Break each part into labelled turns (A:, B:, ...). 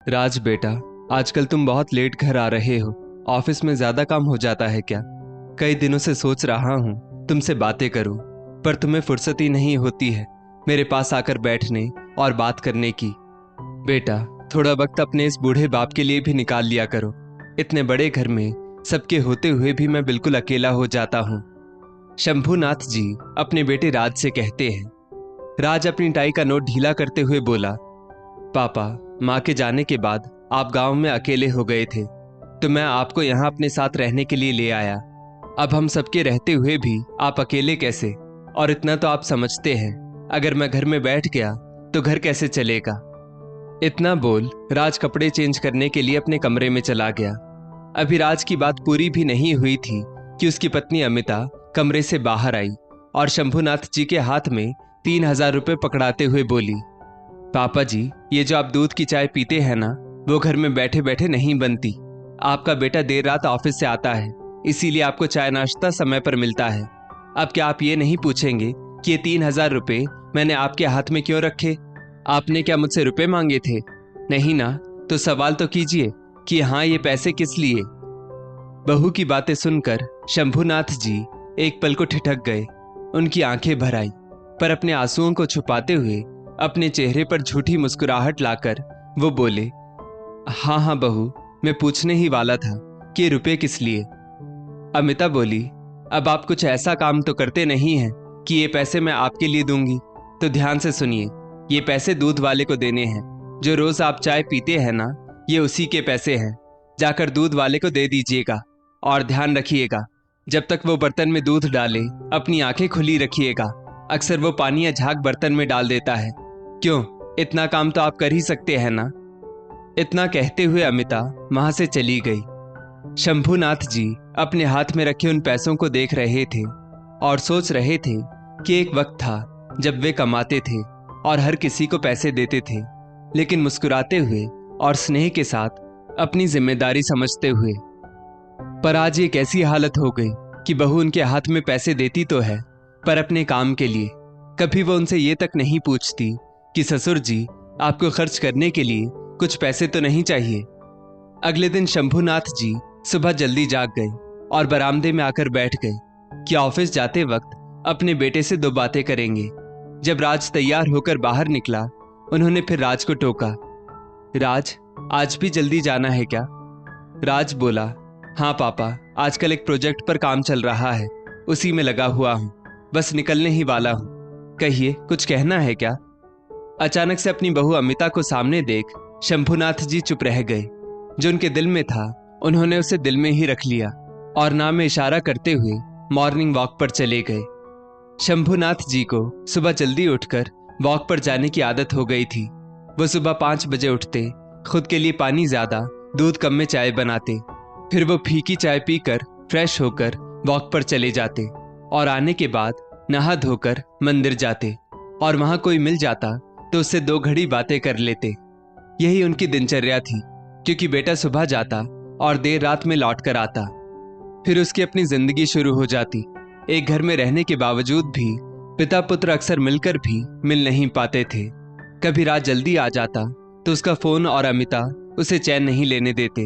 A: राज बेटा, आजकल तुम बहुत लेट घर आ रहे हो। ऑफिस में ज्यादा काम हो जाता है क्या? कई दिनों से सोच रहा हूँ तुमसे बातें करूं, पर तुम्हें फुर्सत ही नहीं होती है मेरे पास आकर बैठने और बात करने की। बेटा, थोड़ा वक्त अपने इस बूढ़े बाप के लिए भी निकाल लिया करो। इतने बड़े घर में सबके होते हुए भी मैं बिल्कुल अकेला हो जाता हूँ। शंभूनाथ जी अपने बेटे राज से कहते हैं। राज अपनी टाई का नोट ढीला करते हुए बोला, पापा, माँ के जाने के बाद आप गांव में अकेले हो गए थे, तो मैं आपको यहाँ अपने साथ रहने के लिए ले आया। अब हम सबके रहते हुए भी आप अकेले कैसे? और इतना तो आप समझते हैं, अगर मैं घर में बैठ गया तो घर कैसे चलेगा? इतना बोल राज कपड़े चेंज करने के लिए अपने कमरे में चला गया। अभी राज की बात पूरी भी नहीं हुई थी कि उसकी पत्नी अमिता कमरे से बाहर आई और शंभूनाथ जी के हाथ में 3,000 रुपए पकड़ाते हुए बोली, पापा जी, ये जो आप दूध की चाय पीते हैं ना, वो घर में बैठे बैठे नहीं बनती। आपका बेटा देर रात ऑफिस से आता है, इसीलिए आपको चाय नाश्ता समय पर मिलता है। अब क्या आप ये नहीं पूछेंगे कि ये 3,000 रुपए मैंने आपके हाथ में क्यों रखे? आपने क्या मुझसे रुपए मांगे थे? नहीं ना? तो सवाल तो कीजिए कि हाँ, ये पैसे किस लिए? बहू की बातें सुनकर शंभूनाथ जी एक पल को ठिठक गए। उनकी आंखें भर आई, पर अपने आंसुओं को छुपाते हुए अपने चेहरे पर झूठी मुस्कुराहट लाकर वो बोले, हाँ हाँ बहू, मैं पूछने ही वाला था कि रुपए किस लिए। अमिता बोली, अब आप कुछ ऐसा काम तो करते नहीं हैं कि ये पैसे मैं आपके लिए दूंगी। तो ध्यान से सुनिए, ये पैसे दूध वाले को देने हैं। जो रोज आप चाय पीते हैं ना, ये उसी के पैसे हैं। जाकर दूध वाले को दे दीजिएगा। और ध्यान रखिएगा, जब तक वो बर्तन में दूध डाले अपनी आंखें खुली रखिएगा। अक्सर वो पानी या झाग बर्तन में डाल देता है। क्यों, इतना काम तो आप कर ही सकते हैं ना? इतना कहते हुए अमिता वहां से चली गई। शंभूनाथ जी अपने हाथ में रखे उन पैसों को देख रहे थे और सोच रहे थे कि एक वक्त था जब वे कमाते थे और हर किसी को पैसे देते थे, लेकिन मुस्कुराते हुए और स्नेह के साथ अपनी जिम्मेदारी समझते हुए। पर आज एक ऐसी हालत हो गई कि बहू उनके हाथ में पैसे देती तो है, पर अपने काम के लिए। कभी वो उनसे ये तक नहीं पूछती कि ससुर जी, आपको खर्च करने के लिए कुछ पैसे तो नहीं चाहिए। अगले दिन शंभूनाथ जी सुबह जल्दी जाग गए और बरामदे में आकर बैठ गए कि ऑफिस जाते वक्त अपने बेटे से 2 बातें करेंगे। जब राज तैयार होकर बाहर निकला, उन्होंने फिर राज को टोका, राज, आज भी जल्दी जाना है क्या? राज बोला, हाँ पापा, आजकल एक प्रोजेक्ट पर काम चल रहा है, उसी में लगा हुआ हूँ, बस निकलने ही वाला हूँ। कहिए, कुछ कहना है क्या? अचानक से अपनी बहू अमिता को सामने देख शंभूनाथ जी चुप रह गए। जो उनके दिल में था उन्होंने उसे दिल में ही रख लिया और नाम में इशारा करते हुए मॉर्निंग वॉक पर चले गए। शंभूनाथ जी को सुबह जल्दी उठकर वॉक पर जाने की आदत हो गई थी। वो सुबह 5 बजे उठते, खुद के लिए पानी ज्यादा, दूध कम में चाय बनाते, फिर वो फीकी चाय पीकर फ्रेश होकर वॉक पर चले जाते और आने के बाद नहा धोकर मंदिर जाते और वहां कोई मिल जाता तो उससे 2 घड़ी बातें कर लेते। यही उनकी दिनचर्या थी, क्योंकि बेटा सुबह जाता और देर रात में लौट कर आता। फिर उसकी अपनी जिंदगी शुरू हो जाती। एक घर में रहने के बावजूद भी पिता पुत्र अक्सर मिलकर भी मिल नहीं पाते थे। कभी रात जल्दी आ जाता तो उसका फोन और अमिता उसे चैन नहीं लेने देते,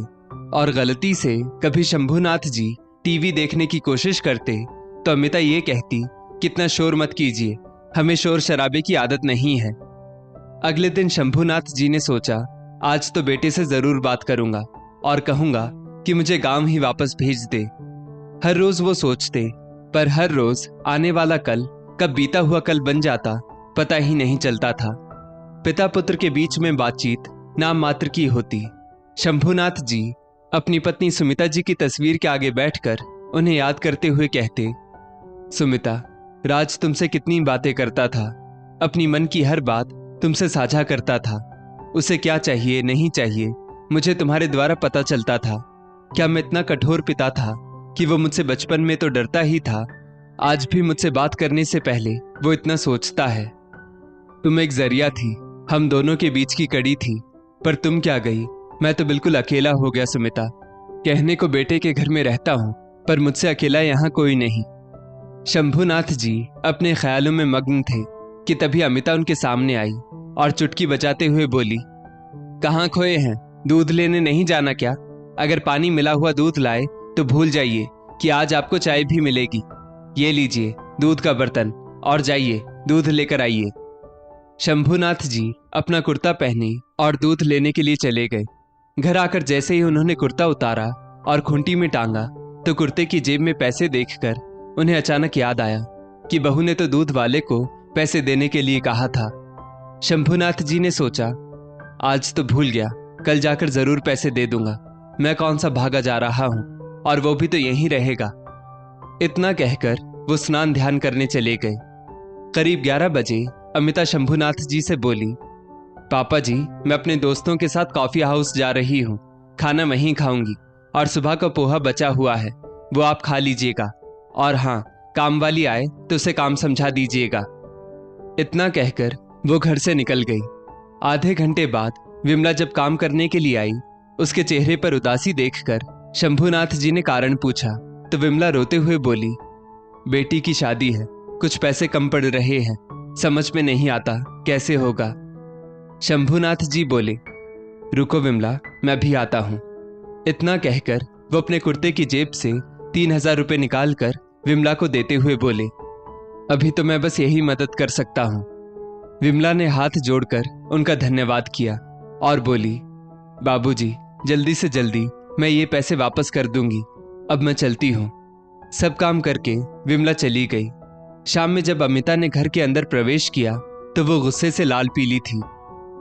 A: और गलती से कभी शंभूनाथ जी टीवी देखने की कोशिश करते तो अमिता ये कहती, कितना शोर मत कीजिए, हमें शोर शराबे की आदत नहीं है। अगले दिन शंभूनाथ जी ने सोचा, आज तो बेटे से जरूर बात करूंगा और कहूंगा कि मुझे गांव ही वापस भेज दे। हर रोज वो सोचते, पर हर रोज आने वाला कल कब बीता हुआ कल बन जाता पता ही नहीं चलता था। पिता पुत्र के बीच में बातचीत नाम मात्र की होती। शंभूनाथ जी अपनी पत्नी सुमिता जी की तस्वीर के आगे बैठकर उन्हें याद करते हुए कहते, सुमिता, राज तुमसे कितनी बातें करता था, अपनी मन की हर बात तुमसे साझा करता था। उसे क्या चाहिए नहीं चाहिए मुझे तुम्हारे द्वारा पता चलता था। क्या मैं इतना कठोर पिता था कि वो मुझसे बचपन में तो डरता ही था, आज भी मुझसे बात करने से पहले वो इतना सोचता है। तुम एक जरिया थी, हम दोनों के बीच की कड़ी थी, पर तुम क्या गई, मैं तो बिल्कुल अकेला हो गया सुमिता। कहने को बेटे के घर में रहता हूँ, पर मुझसे अकेला यहाँ कोई नहीं। शंभूनाथ जी अपने ख्यालों में मग्न थे कि तभी अमिता उनके सामने आई और चुटकी बजाते हुए बोली, कहाँ खोए हैं? दूध लेने नहीं जाना क्या? अगर पानी मिला हुआ दूध लाए तो भूल जाइए कि आज आपको चाय भी मिलेगी। ये लीजिए दूध का बर्तन और जाइए दूध लेकर आइए। शंभूनाथ जी अपना कुर्ता पहने और दूध लेने के लिए चले गए। घर आकर जैसे ही उन्होंने कुर्ता उतारा और खूंटी में टांगा तो कुर्ते की जेब में पैसे देखकर उन्हें अचानक याद आया कि बहू ने तो दूध वाले को पैसे देने के लिए कहा था। शंभूनाथ जी ने सोचा, आज तो भूल गया, कल जाकर जरूर पैसे दे दूंगा। मैं कौन सा भागा जा रहा हूं, और वो भी तो यहीं रहेगा। इतना कहकर वो स्नान ध्यान करने चले गए। करीब 11 बजे अमिता शंभूनाथ जी से बोली, पापा जी, मैं अपने दोस्तों के साथ कॉफी हाउस जा रही हूँ, खाना वहीं खाऊंगी, और सुबह का पोहा बचा हुआ है, वो आप खा लीजिएगा। और हाँ, काम वाली आए तो उसे काम समझा दीजिएगा। इतना कहकर वो घर से निकल गई। आधे घंटे बाद विमला जब काम करने के लिए आई, उसके चेहरे पर उदासी देखकर शंभूनाथ जी ने कारण पूछा तो विमला रोते हुए बोली, बेटी की शादी है, कुछ पैसे कम पड़ रहे हैं, समझ में नहीं आता कैसे होगा। शंभूनाथ जी बोले, रुको विमला, मैं भी आता हूं। इतना कहकर वो अपने कुर्ते की जेब से 3000 रुपये निकालकर विमला को देते हुए बोले, अभी तो मैं बस यही मदद कर सकता हूं। विमला ने हाथ जोड़कर उनका धन्यवाद किया और बोली, बाबूजी, जल्दी से जल्दी मैं ये पैसे वापस कर दूंगी, अब मैं चलती हूँ। सब काम करके विमला चली गई। शाम में जब अमिता ने घर के अंदर प्रवेश किया तो वो गुस्से से लाल पीली थी।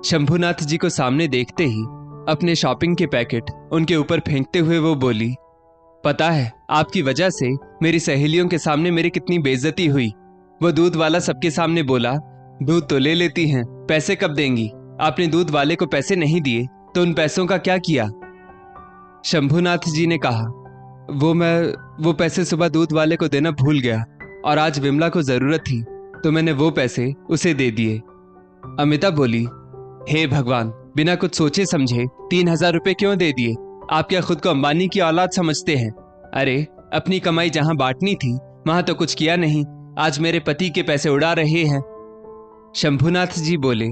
A: शंभूनाथ जी को सामने देखते ही अपने शॉपिंग के पैकेट उनके ऊपर फेंकते हुए वो बोली, पता है आपकी वजह से मेरी सहेलियों के सामने मेरी कितनी बेइज्जती हुई। वो दूध वाला सबके सामने बोला, दूध तो ले लेती हैं, पैसे कब देंगी? आपने दूध वाले को पैसे नहीं दिए तो उन पैसों का क्या किया? शंभूनाथ जी ने कहा, वो पैसे सुबह दूध वाले को देना भूल गया, और आज विमला को जरूरत थी तो मैंने वो पैसे उसे दे दिए। अमिता बोली, हे भगवान, बिना कुछ सोचे समझे 3000 रुपये क्यों दे दिए? आप क्या खुद को अंबानी की औलाद समझते हैं? अरे, अपनी कमाई जहां बांटनी थी वहां तो कुछ किया नहीं, आज मेरे पति के पैसे उड़ा रहे हैं। शंभूनाथ जी बोले,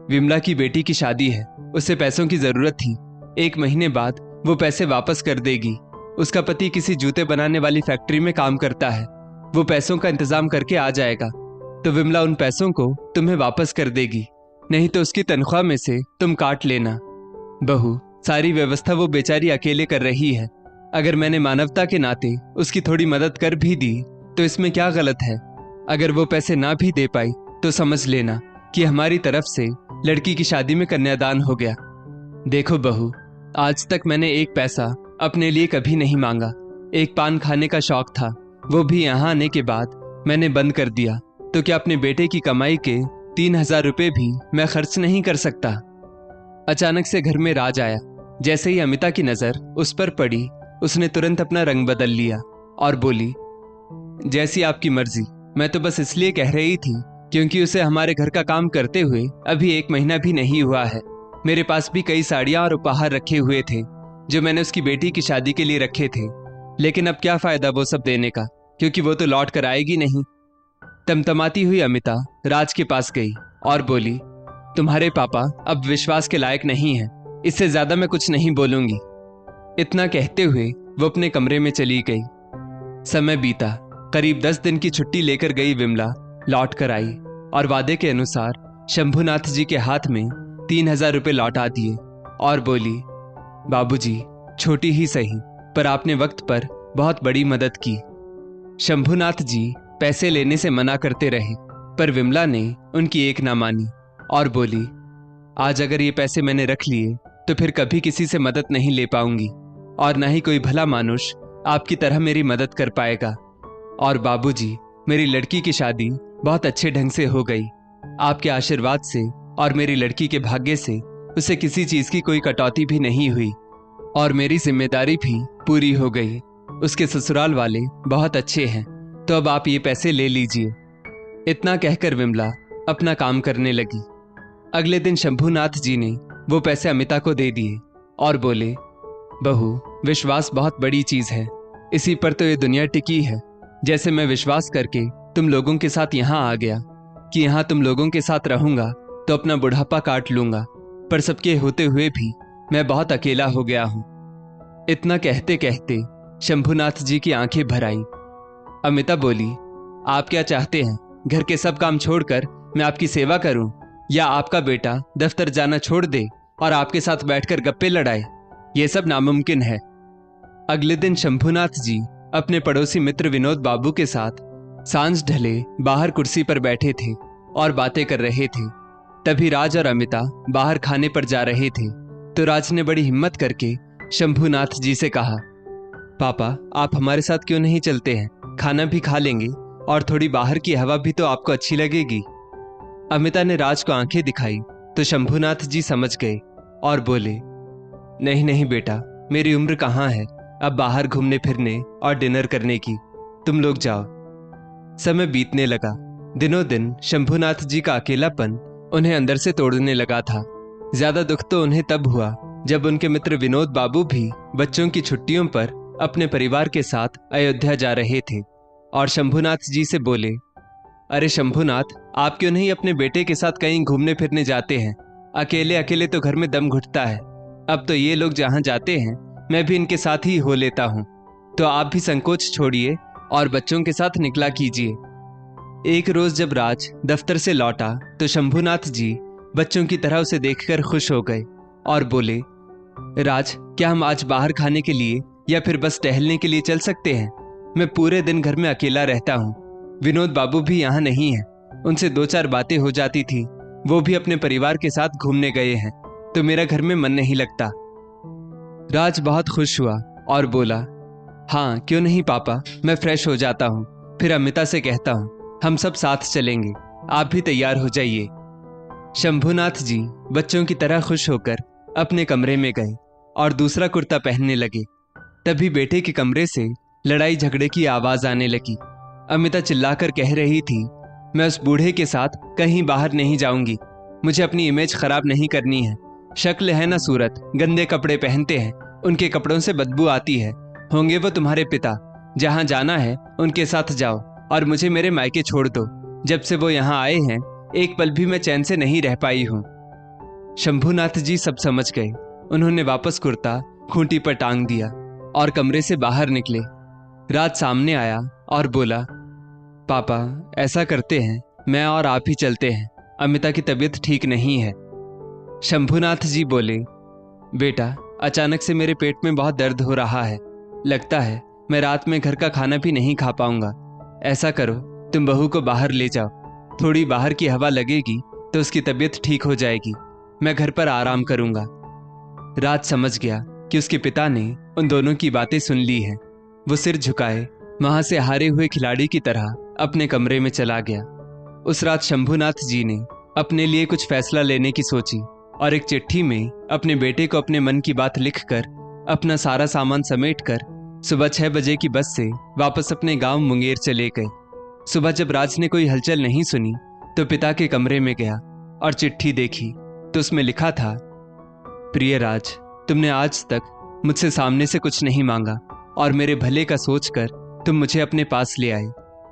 A: विमला की बेटी की शादी है, उसे पैसों की जरूरत थी, 1 महीने बाद वो पैसे वापस कर देगी। उसका पति किसी जूते बनाने वाली फैक्ट्री में काम करता है, वो पैसों का इंतजाम करके आ जाएगा, तो विमला उन पैसों को तुम्हें वापस कर देगी, नहीं तो उसकी तनख्वाह में से तुम काट लेना। बहू, सारी व्यवस्था वो बेचारी अकेले कर रही है, अगर मैंने मानवता के नाते उसकी थोड़ी मदद कर भी दी तो इसमें क्या गलत है? अगर वो पैसे ना भी दे पाई तो समझ लेना कि हमारी तरफ से लड़की की शादी में कन्यादान हो गया। देखो बहू, आज तक मैंने 1 पैसा अपने लिए कभी नहीं मांगा। एक पान खाने का शौक था, वो भी यहाँ आने के बाद मैंने बंद कर दिया, तो क्या अपने बेटे की कमाई के 3000 रुपये भी मैं खर्च नहीं कर सकता? अचानक से घर में राज आया। जैसे ही अमिता की नजर उस पर पड़ी, उसने तुरंत अपना रंग बदल लिया और बोली, जैसी आपकी मर्जी, मैं तो बस इसलिए कह रही थी क्योंकि उसे हमारे घर का काम करते हुए अभी 1 महीना भी नहीं हुआ है। मेरे पास भी कई साड़ियां और उपहार रखे हुए थे जो मैंने उसकी बेटी की शादी के लिए रखे थे, लेकिन अब क्या फायदा वो सब देने का, क्योंकि वो तो लौट कर आएगी नहीं। तमतमाती हुई अमिता राज के पास गई और बोली, तुम्हारे पापा अब विश्वास के लायक नहीं हैं, इससे ज्यादा मैं कुछ नहीं बोलूंगी। इतना कहते हुए वो अपने कमरे में चली गई। समय बीता। करीब 10 दिन की छुट्टी लेकर गई विमला लौट कर आई और वादे के अनुसार शंभूनाथ जी के हाथ में 3000 रुपये लौटा दिए और बोली, बाबूजी, छोटी ही सही पर आपने वक्त पर बहुत बड़ी मदद की। शंभूनाथ जी पैसे लेने से मना करते रहे, पर विमला ने उनकी एक ना मानी और बोली, आज अगर ये पैसे मैंने रख लिए तो फिर कभी किसी से मदद नहीं ले पाऊंगी, और ना ही कोई भला मानुष आपकी तरह मेरी मदद कर पाएगा। और बाबूजी, मेरी लड़की की शादी बहुत अच्छे ढंग से हो गई। आपके आशीर्वाद से और मेरी लड़की के भाग्य से उसे किसी चीज की कोई कटौती भी नहीं हुई, और मेरी जिम्मेदारी भी पूरी हो गई। उसके ससुराल वाले बहुत अच्छे हैं, तो अब आप ये पैसे ले लीजिए। इतना कहकर विमला अपना काम करने लगी। अगले दिन शंभूनाथ जी ने वो पैसे अमिता को दे दिए और बोले, बहू, विश्वास बहुत बड़ी चीज है, इसी पर तो ये दुनिया टिकी है। जैसे मैं विश्वास करके तुम लोगों के साथ यहाँ आ गया कि यहाँ तुम लोगों के साथ रहूंगा तो अपना बुढ़ापा काट लूंगा, पर सबके होते हुए भी मैं बहुत अकेला हो गया हूं। इतना कहते कहते शंभुनाथ जी की आंखें भर आई। अमिता बोली, आप क्या चाहते हैं? घर के सब काम छोड़कर मैं आपकी सेवा करूं, या आपका बेटा दफ्तर जाना छोड़ दे और आपके साथ बैठकर गप्पे लड़ाए? यह सब नामुमकिन है। अगले दिन शंभुनाथ जी अपने पड़ोसी मित्र विनोद बाबू के साथ सांझ ढले बाहर कुर्सी पर बैठे थे और बातें कर रहे थे। तभी राज और अमिता बाहर खाने पर जा रहे थे तो राज ने बड़ी हिम्मत करके शंभुनाथ जी से कहा, पापा आप हमारे साथ क्यों नहीं चलते हैं? खाना भी खा लेंगे और थोड़ी बाहर की हवा भी तो आपको अच्छी लगेगी। अमिता ने राज को आंखें दिखाई तो शंभुनाथ जी समझ गए और बोले, नहीं नहीं बेटा, मेरी उम्र कहाँ है अब बाहर घूमने फिरने और डिनर करने की। तुम लोग जाओ। समय बीतने लगा। दिनों दिन शंभुनाथ जी का अकेलापन उन्हें अंदर से तोड़ने लगा था। ज्यादा दुख तो उन्हें तब हुआ जब उनके मित्र विनोद बाबू भी बच्चों की छुट्टियों पर अपने परिवार के साथ अयोध्या जा रहे थे और शंभुनाथ जी से बोले, अरे शंभुनाथ, आप क्यों नहीं अपने बेटे के साथ कहीं घूमने फिरने जाते हैं? अकेले अकेले तो घर में दम घुटता है। अब तो ये लोग जहां जाते हैं मैं भी इनके साथ ही हो लेता हूं। तो आप भी संकोच छोड़िए और बच्चों के साथ निकला कीजिए। एक रोज जब राज दफ्तर से लौटा तो शंभुनाथ जी बच्चों की तरह उसे देखकर खुश हो गए और बोले, राज, क्या हम आज बाहर खाने के लिए या फिर बस टहलने के लिए चल सकते हैं? मैं पूरे दिन घर में अकेला रहता हूँ। विनोद बाबू भी यहाँ नहीं है। उनसे दो चार बातें हो जाती थी, वो भी अपने परिवार के साथ घूमने गए हैं, तो मेरा घर में मन नहीं लगता। राज बहुत खुश हुआ और बोला, हाँ क्यों नहीं पापा, मैं फ्रेश हो जाता हूँ, फिर अमिता से कहता हूँ हम सब साथ चलेंगे। आप भी तैयार हो जाइए। शंभुनाथ जी बच्चों की तरह खुश होकर अपने कमरे में गए और दूसरा कुर्ता पहनने लगे। तभी बेटे के कमरे से लड़ाई झगड़े की आवाज आने लगी। अमिता चिल्लाकर कह रही थी, मैं उस बूढ़े के साथ कहीं बाहर नहीं जाऊंगी। मुझे अपनी इमेज खराब नहीं करनी है। शक्ल है ना सूरत, गंदे कपड़े पहनते हैं, उनके कपड़ों से बदबू आती है। होंगे वो तुम्हारे पिता, जहां जाना है उनके साथ जाओ और मुझे मेरे मायके छोड़ दो। जब से वो यहाँ आए हैं एक पल भी मैं चैन से नहीं रह पाई हूँ। शंभुनाथ जी सब समझ गए। उन्होंने वापस कुर्ता खूंटी पर टांग दिया और कमरे से बाहर निकले। राज सामने आया और बोला, पापा ऐसा करते हैं, मैं और आप ही चलते हैं, अमिता की तबीयत ठीक नहीं है। शंभुनाथ जी बोले, बेटा अचानक से मेरे पेट में बहुत दर्द हो रहा है। लगता है मैं रात में घर का खाना भी नहीं खा पाऊंगा। ऐसा करो, तुम बहू को बाहर ले जाओ, थोड़ी बाहर की हवा लगेगी तो उसकी तबीयत ठीक हो जाएगी। मैं घर पर आराम करूंगा। राज समझ गया कि उसके पिता ने उन दोनों की बातें सुन ली हैं। वो सिर झुकाए वहां से हारे हुए खिलाड़ी की तरह अपने कमरे में चला गया। उस रात शंभुनाथ जी ने अपने लिए कुछ फैसला लेने की सोची और एक चिट्ठी में अपने बेटे को अपने मन की बात लिखकर अपना सारा सामान समेटकर सुबह 6 बजे की बस से वापस अपने गांव मुंगेर चले गए। सुबह जब राज ने कोई हलचल नहीं सुनी तो पिता के कमरे में गया और चिट्ठी देखी तो उसमें लिखा था, प्रिय राज, तुमने आज तक मुझसे सामने से कुछ नहीं मांगा और मेरे भले का सोचकर तुम मुझे अपने पास ले आए।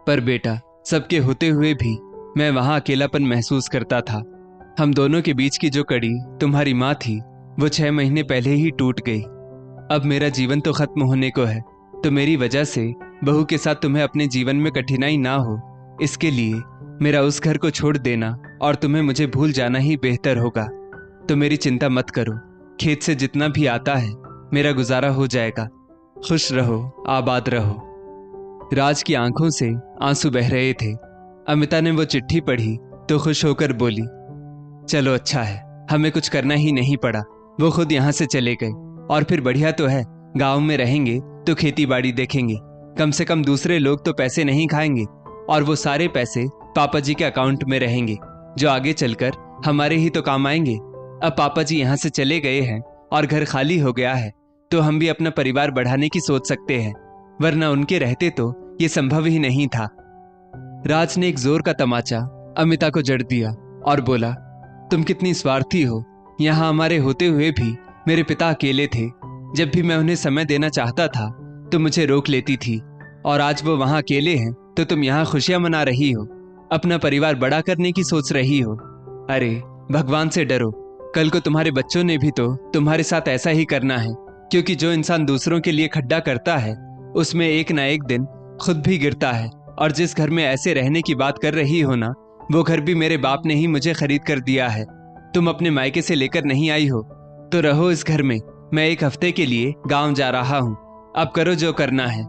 A: पर बेटा, सबके होते हुए भी मैं वहां अकेलापन महसूस करता था। हम दोनों के बीच की जो कड़ी तुम्हारी माँ थी वो 6 महीने पहले ही टूट गई। अब मेरा जीवन तो खत्म होने को है, तो मेरी वजह से बहू के साथ तुम्हें अपने जीवन में कठिनाई ना हो, इसके लिए मेरा उस घर को छोड़ देना और तुम्हें मुझे भूल जाना ही बेहतर होगा। तो मेरी चिंता मत करो, खेत से जितना भी आता है मेरा गुजारा हो जाएगा। खुश रहो, आबाद रहो। राज की आंखों से आंसू बह रहे थे। अमिता ने वो चिट्ठी पढ़ी तो खुश होकर बोली, चलो अच्छा है, हमें कुछ करना ही नहीं पड़ा। वो खुद यहाँ से चले गए और फिर बढ़िया तो है, गांव में रहेंगे तो खेती बाड़ी देखेंगे। कम से कम दूसरे लोग तो पैसे नहीं खाएंगे और वो सारे पैसे पापा जी के अकाउंट में रहेंगे जो आगे चलकर हमारे ही तो काम आएंगे। अब पापा जी यहाँ से चले गए हैं और घर खाली हो गया है तो हम भी अपना परिवार बढ़ाने की सोच सकते हैं, वरना उनके रहते तो ये संभव ही नहीं था। राज ने एक जोर का तमाचा अमिता को जड़ दिया और बोला, तुम कितनी स्वार्थी हो। यहाँ हमारे होते हुए भी मेरे पिता अकेले थे। जब भी मैं उन्हें समय देना चाहता था तो मुझे रोक लेती थी, और आज वो वहाँ अकेले हैं तो तुम यहाँ खुशियां मना रही हो, अपना परिवार बड़ा करने की सोच रही हो। अरे भगवान से डरो, कल को तुम्हारे बच्चों ने भी तो तुम्हारे साथ ऐसा ही करना है, क्योंकि जो इंसान दूसरों के लिए खड्डा करता है उसमें एक ना एक दिन खुद भी गिरता है। और जिस घर में ऐसे रहने की बात कर रही हो ना, वो घर भी मेरे बाप ने ही मुझे खरीद कर दिया है। तुम अपने मायके से लेकर नहीं आई हो तो रहो इस घर में। मैं एक हफ्ते के लिए गांव जा रहा हूँ, अब करो जो करना है।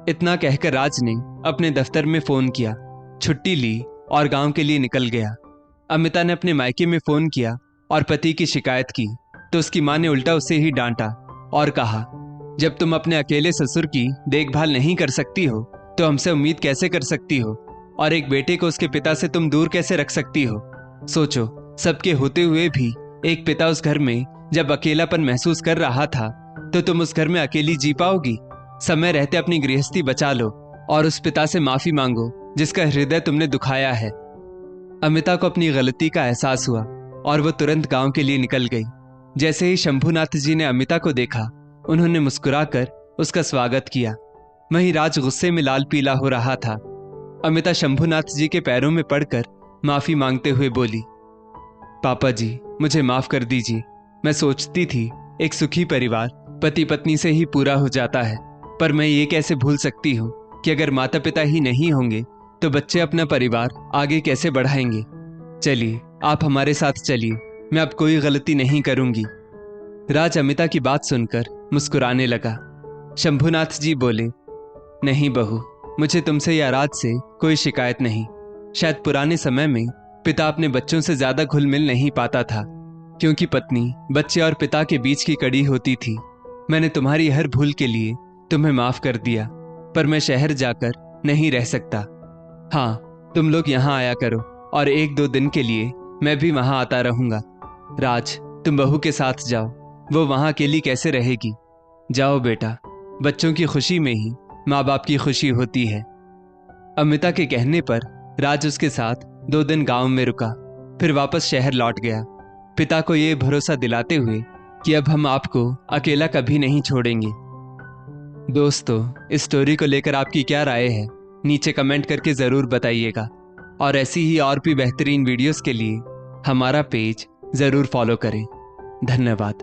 A: इतना कहकर राज ने अपने दफ्तर में फोन किया, छुट्टी ली और गांव के लिए निकल गया। अमिता ने अपने मायके में फोन किया और पति की शिकायत की तो उसकी मां ने उल्टा उसे ही डांटा और कहा, जब तुम अपने अकेले ससुर की देखभाल नहीं कर सकती हो तो हमसे उम्मीद कैसे कर सकती हो, और एक बेटे को उसके पिता से तुम दूर कैसे रख सकती हो। सोचो, सबके होते हुए भी एक पिता उस घर में जब अकेलापन महसूस कर रहा था तो तुम उस घर में अकेली जी पाओगी। समय रहते अपनी गृहस्थी बचा लो और उस पिता से माफी मांगो जिसका हृदय तुमने दुखाया है। अमिता को अपनी गलती का एहसास हुआ और वो तुरंत गांव के लिए निकल गई। जैसे ही शंभुनाथ जी ने अमिता को देखा, उन्होंने मुस्कुराकर उसका स्वागत किया। वहीं राज गुस्से में लाल पीला हो रहा था। अमिता शंभुनाथ जी के पैरों में पड़कर माफी मांगते हुए बोली, पापा जी, मुझे माफ कर दीजिए। मैं सोचती थी एक सुखी परिवार पति पत्नी से ही पूरा हो जाता है, पर मैं ये कैसे भूल सकती हूँ कि अगर माता पिता ही नहीं होंगे तो बच्चे अपना परिवार आगे कैसे बढ़ाएंगे। चलिए, आप हमारे साथ चलिए, मैं अब कोई गलती नहीं करूंगी। राज अमिता की बात सुनकर मुस्कुराने लगा। शंभुनाथ जी बोले, नहीं बहू, मुझे तुमसे या राज से कोई शिकायत नहीं। शायद पुराने समय में पिता अपने बच्चों से ज्यादा घुल मिल नहीं पाता था, क्योंकि पत्नी बच्चे और पिता के बीच की कड़ी होती थी। मैंने तुम्हारी हर भूल के लिए तुम्हें माफ कर दिया, पर मैं शहर जाकर नहीं रह सकता। हाँ, तुम लोग यहाँ आया करो और एक दो दिन के लिए मैं भी वहां आता रहूंगा। राज, तुम बहू के साथ जाओ, वो वहां अकेली कैसे रहेगी। जाओ बेटा, बच्चों की खुशी में ही माँ बाप की खुशी होती है। अमिता के कहने पर राज उसके साथ 2 दिन गांव में रुका, फिर वापस शहर लौट गया, पिता को ये भरोसा दिलाते हुए कि अब हम आपको अकेला कभी नहीं छोड़ेंगे। दोस्तों, इस स्टोरी को लेकर आपकी क्या राय है, नीचे कमेंट करके जरूर बताइएगा। और ऐसी ही और भी बेहतरीन वीडियोस के लिए हमारा पेज जरूर फॉलो करें। धन्यवाद।